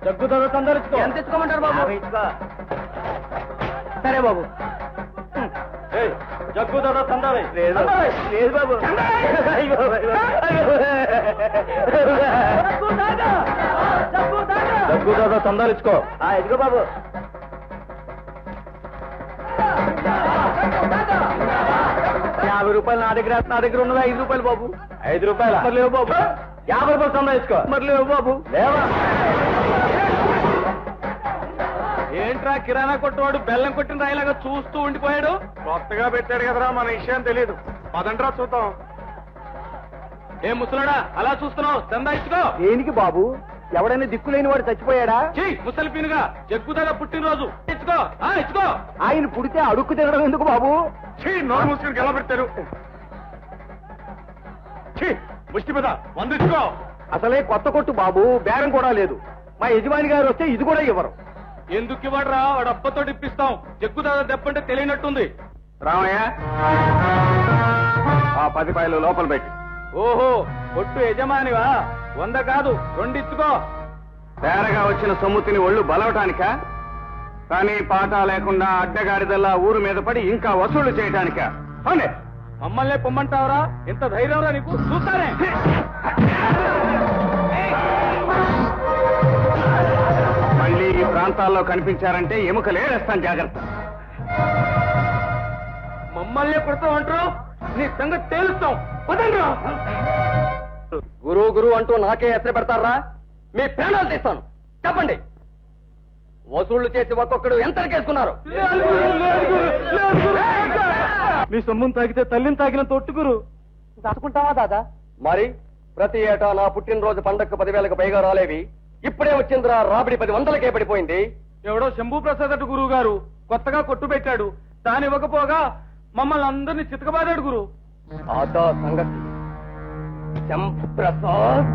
జగ్గుదాదా తొందరచ్చుకో. ఎంత తెచ్చుకోమంటారు బాబు? సరే బాబు. జగ్గుదాదా తందాలి. లేదు బాబు. జగ్గుదాదా తందాలిచ్చుకో. ఇదిగో బాబు. ₹50 నా దగ్గర ఉన్నదా? ₹5 బాబు. ₹5 మరి లేవు బాబు. ₹50 సంపాదించుకో. మరి లేవు బాబు. లేవా? ఏంట్రా కిరాణా కొట్టువాడు బెల్లం కొట్టిన రాయిలాగా చూస్తూ ఉండిపోయాడు? కొత్తగా పెట్టాడు కదరా, మన విషయం తెలియదు. పదండ్రా చూద్దాం. ఏం ముసలాడా అలా చూస్తున్నావు? సందాయించుకో. దేనికి బాబు? ఎవడైనా దిక్కులేని వాడు చచ్చిపోయాడా? ముసలి పీనుగా జగ్గుదాదా పుట్టినరోజు. ఇచ్చుకో ఇచ్చుకో. ఆయన పుడితే అడుక్కు తినడం ఎందుకు బాబు? నోరు మూసుకుని ఎలా పెట్టారు? ముష్టి మీద 100 ఇచ్చుకో. అసలే కొత్త కొట్టు బాబు, బేరం కూడా లేదు. మా యజమాని గారు వస్తే ఇది కూడా ఇవ్వరు. ఎందుకు ఇవ్వడరా? వాడు అప్పతో ఇప్పిస్తాం. జగ్గుదాదా దెబ్బంటే తెలియనట్టుంది. రామయ్య, ఆ 10 రూపాయలు లోపల పెట్టి. ఓహో, కొట్టు యజమానివా? 100 కాదు 2 ఇచ్చుకో. తేరగా వచ్చిన సొమ్ముతిని ఒళ్ళు బలవటానిక? కానీ పాట లేకుండా అడ్డగాడిదల్లా ఊరు మీద పడి ఇంకా వసూళ్లు చేయటానిక? అవునే, మమ్మల్నే పొమ్మంటావరా? ఎంత ధైర్యంరా నీకు? చూస్తానే. మళ్ళీ ఈ ప్రాంతాల్లో కనిపించారంటే ఎముకలే వేస్తాను, జాగ్రత్త. మమ్మల్ని కొడతామంటారు? నీ సంగతి తేలుస్తాం. గురువు అంటూ నాకే ఎత్ర పెడతారా? మీ ప్రాణాలు తీస్తాను. చెప్పండి, వసూళ్లు చేసి ఒక్కొక్కడు ఎంత కేసుకున్నారు? మీ సొమ్మును తాగితే తల్లిని తాగిన తొట్టుగురు దాచుకుంటావా దాదా? మరి ప్రతి ఏటా నా పుట్టినరోజు పండగకు 10,000కు పైగా రాలేవి. ఇప్పుడే వచ్చిందిరా రాబడి 10,100కే పడిపోయింది. ఎవడో శంభూ ప్రసాద్ అటు గురువు గారు కొత్తగా కొట్టు పెట్టాడు. దాని ఇవ్వకపోగా మమ్మల్ని అందరినీ చితకబాదాడు గురు. అదా సంగతి. శంప్రసాద్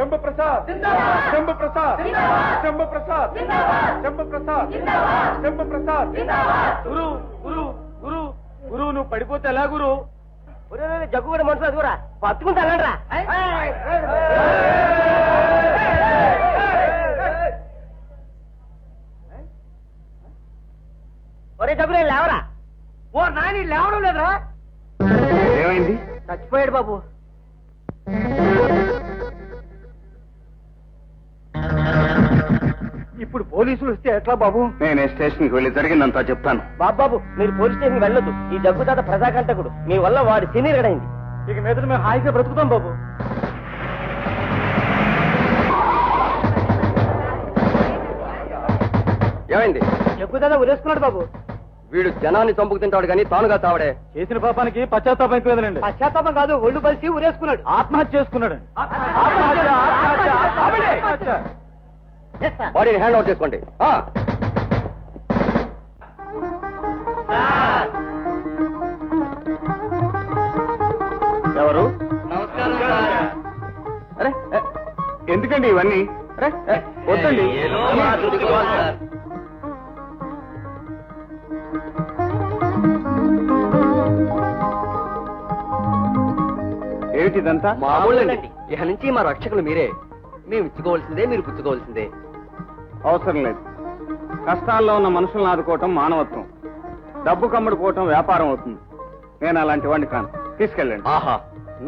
శంభు ప్రసాద్ శంభు ప్రసాద్ శంభు ప్రసాద్ శంభు ప్రసాద్ శంభు ప్రసాద్ గురు గురు గురు గురు నువ్వు పడిపోతే ఎలా గురు జగ్గు కూడా మనుషులు అది కూడా పట్టుకుంటా వెళ్ళండిరా. ఒరే జగ్గు నేను లేవరా. ఓ నాని లేవడం లేదురా. ఏమైంది? చచ్చిపోయాడు బాబు. ఇప్పుడు పోలీసులు వస్తే ఎట్లా బాబు? నేను స్టేషన్కి వెళ్ళి జరిగిందంతా చెప్తాను. బాబు మీరు పోలీస్ స్టేషన్ వెళ్ళొద్దు. ఈ జగ్గు తాత ప్రజాకంటకుడు. మీ వల్ల వాడి సీనియర్ గడైంది. ఇక మీద మేము హాయిగా బ్రతుకుతాం బాబు. ఏమైంది? జగ్గు తాత ఉరేసుకున్నాడు బాబు. వీడు జనాన్ని చంపుకు తింటాడు కానీ తానుగా తావడే. చేసిన పాపానికి పశ్చాత్తాపం ఎక్కువదండి. పశ్చాత్తాపం కాదు, ఒళ్ళు కలిసి ఉరేసుకున్నాడు. ఆత్మహత్య చేసుకున్నాడు. బాడీని హ్యాండ్ అవుట్ చేసుకోండి. ఎవరు? అరే ఎందుకండి ఇవన్నీ? అరే వద్దండి. ఏమిటిదంతా? మామూలండి. ఇక నుంచి మా రక్షకులు మీరే. మేము ఇచ్చుకోవాల్సిందే, మీరు పుచ్చుకోవాల్సిందే. అవసరం లేదు. కష్టాల్లో ఉన్న మనుషులను ఆదుకోవటం మానవత్వం. డబ్బు కమ్ముడుకోవటం వ్యాపారం అవుతుంది. నేను అలాంటి వాడిని కాను. తీసుకెళ్ళండి. ఆహా,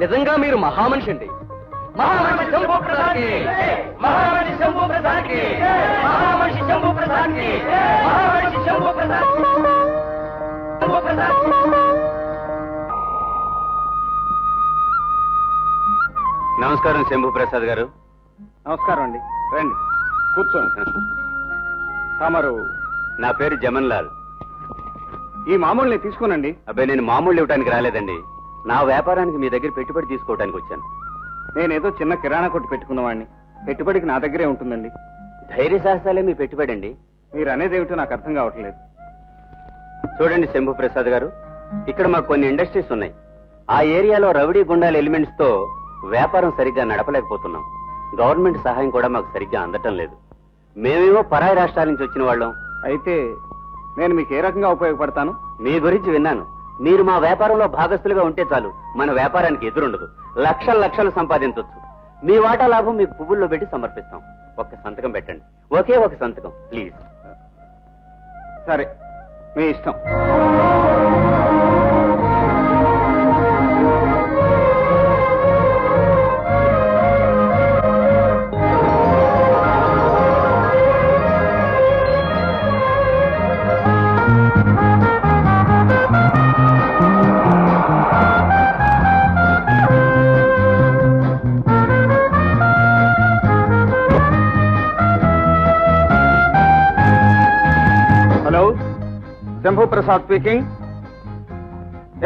నిజంగా మీరు మహామనిషి అండి. మహామనిషి శంభూ ప్రసాద్కి, మహామనిషి శంభూ ప్రసాద్కి, మహామనిషి శంభూ ప్రసాద్కి, మహామనిషి శంభూ ప్రసాద్కి, శంభూ ప్రసాద్కి. నమస్కారం శంభు ప్రసాద్ గారు. నమస్కారం అండి. రండి కూర్చోండి. తమరు? నా పేరు జమన్ లాల్. ఈ మామూలుని తీసుకునండి. అబ్బాయి నేను మామూలు ఇవ్వడానికి రాలేదండి. నా వ్యాపారానికి మీ దగ్గర పెట్టుబడి తీసుకోవడానికి వచ్చాను. నేనేదో చిన్న కిరాణా కొట్టు పెట్టుకున్నవాడిని. పెట్టుబడికి నా దగ్గరే ఉంటుందండి. ధైర్య సాహసాలే మీ పెట్టుబడి అండి. మీరు అనేది ఏమిటో నాకు అర్థం కావట్లేదు. చూడండి శంభు ప్రసాద్ గారు, ఇక్కడ మాకు కొన్ని ఇండస్ట్రీస్ ఉన్నాయి. ఆ ఏరియాలో రౌడీ గుండాల ఎలిమెంట్స్ తో వ్యాపారం సరిగ్గా నడపలేకపోతున్నాం. గవర్నమెంట్ సహాయం కూడా మాకు సరిగ్గా అందటం లేదు. మేమేమో పరాయి రాష్ట్రాల నుంచి వచ్చిన వాళ్ళం. అయితే నేను మీకు ఏ రకంగా ఉపయోగపడతాను? మీ గురించి విన్నాను. మీరు మా వ్యాపారంలో భాగస్తులుగా ఉంటే చాలు, మన వ్యాపారానికి ఎదురుండదు. లక్షలు లక్షలు సంపాదించవచ్చు. మీ వాటా లాభం మీకు పువ్వుల్లో పెట్టి సమర్పిస్తాం. ఒక్క సంతకం పెట్టండి. ఒకే ఒక సంతకం ప్లీజ్. సరే, మీ ఇష్టం. Hello, Shambhu Prasad speaking.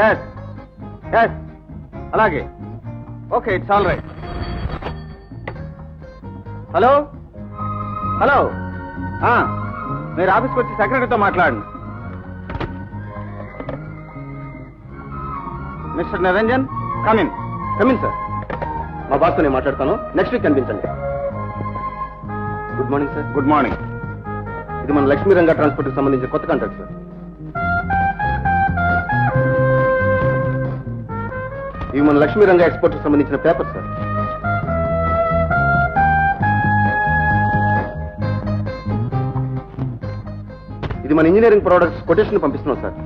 Yes yes, అలాగే. Okay, it's all right. Hello hello, మీరు ఆఫీస్కి వచ్చి సెక్రటరీతో మాట్లాడండి. Mister Niranjan, come in. Come in sir. మా బాస్తో నేను మాట్లాడతాను. నెక్స్ట్ వీక్ కనిపించండి. Good morning sir. Good morning. ఇది మన లక్ష్మీ రంగా ట్రాన్స్పోర్ట్ కి సంబంధించిన కొత్త కాంట్రాక్ట్ సార్. ఇవి మన లక్ష్మీ రంగా ఎక్స్పోర్ట్ కి సంబంధించిన పేపర్ సార్. ఇది మన ఇంజనీరింగ్ ప్రొడక్ట్స్ కొటేషన్ పంపిస్తున్నాం సార్.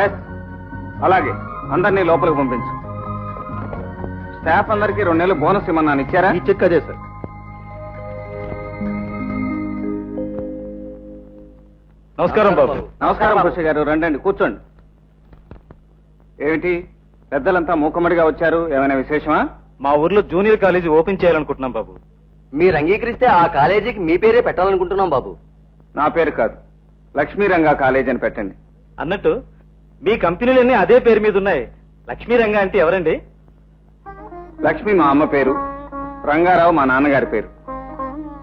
ఎస్, అలాగే. అందరినీ లోపలికి పంపించు. స్టాఫ్ అందరికీ 2 నెలలు బోనస్ ఇమ్మన్నాను, ఇచ్చారా? ఈ చెక్ అదే సార్. నమస్కారం బాబు. నమస్కారం కృషి గారు, రండి కూర్చోండి. ఏమిటి పెద్దలంతా మూకమ్మడిగా వచ్చారు? ఏమైనా విశేషమా? మా ఊర్లో జూనియర్ కాలేజీ ఓపెన్ చేయాలనుకుంటున్నాం బాబు. మీరు అంగీకరిస్తే ఆ కాలేజీకి మీ పేరే పెట్టాలనుకుంటున్నాం బాబు. నా పేరు కాదు, లక్ష్మీరంగా కాలేజ్ అని పెట్టండి. అన్నట్టు మీ కంపెనీలన్నీ అదే పేరు మీద ఉన్నాయి. లక్ష్మీరంగ అంటే ఎవరండి? లక్ష్మి మా అమ్మ పేరు, రంగారావు మా నాన్నగారి పేరు.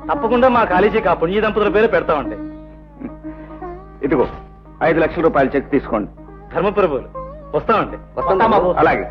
తప్పకుండా మా కాలేజీకి ఆ పుణ్య దంపతుల పేరు పెడతామండి. ఇదిగో 5 లక్షల రూపాయల చెక్ తీసుకోండి. ధర్మప్రభువులు వస్తామండి. వస్తాం బాబు. అలాగే.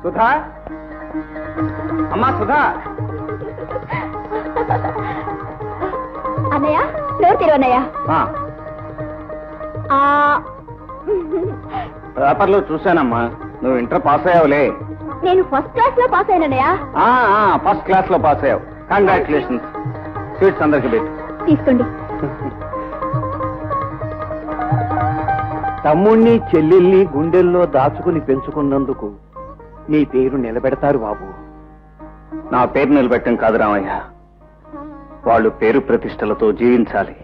సుధా, అమ్మా సుధా. అన్నయ్య, నోరు తెరవన్నయ్య. పేపర్లో చూశానమ్మా, నువ్వు ఇంటర్ పాస్ అయ్యావులే. నేను ఫస్ట్ క్లాస్ లో పాస్ అయినన్నయ్య. ఫస్ట్ క్లాస్ లో పాస్ అయ్యావు. కంగ్రాచులేషన్స్. స్వీట్స్ అందరికి పెట్టు. తీసుకోండి. తమ్ముణ్ణి చెల్లెల్ని గుండెల్లో దాచుకుని పెంచుకున్నందుకు నీ పేరు నిలబెడతారు బాబు. నా పేరు నిలబెట్టం కాదు రామయ్య, వాళ్ళు పేరు ప్రతిష్టలతో జీవించాలి.